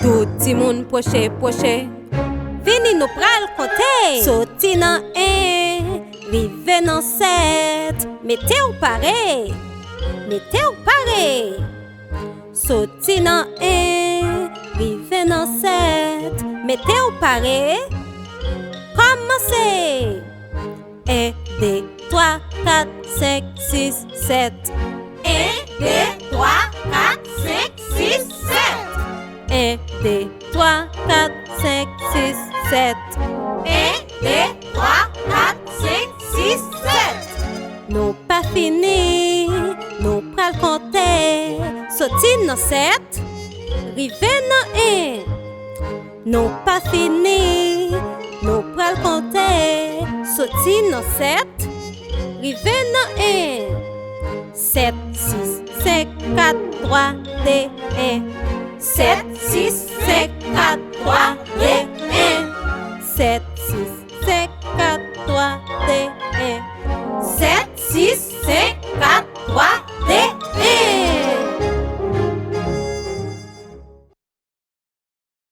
Tout ti moun poche. Vini nou pral konte. Soti nan 1, rive nan 7. Mete ou pare. Soti nan 1, rive nan 7. Mete ou pare. Commencez. 1, 2, 3, 4, 5, 6, 7. 1, 2, 3, 4, 5, 6, 7. 1, 2, 3, 4, 5, 6, 7. 1, 2, 3, 4, 5, 6, 7. Nou pa fini, nou pral konte. Soti nan 7, rive nan 1. Nou pa fini, nou pral konte. Soti nan 7, rive nan 1. 7, 6, 5, 4, 3, 2, 1. 7, 6, 5, 4, 3, 2, 1. 7, 6, 5, 4, 3, 2, 1. 7, 6, 5,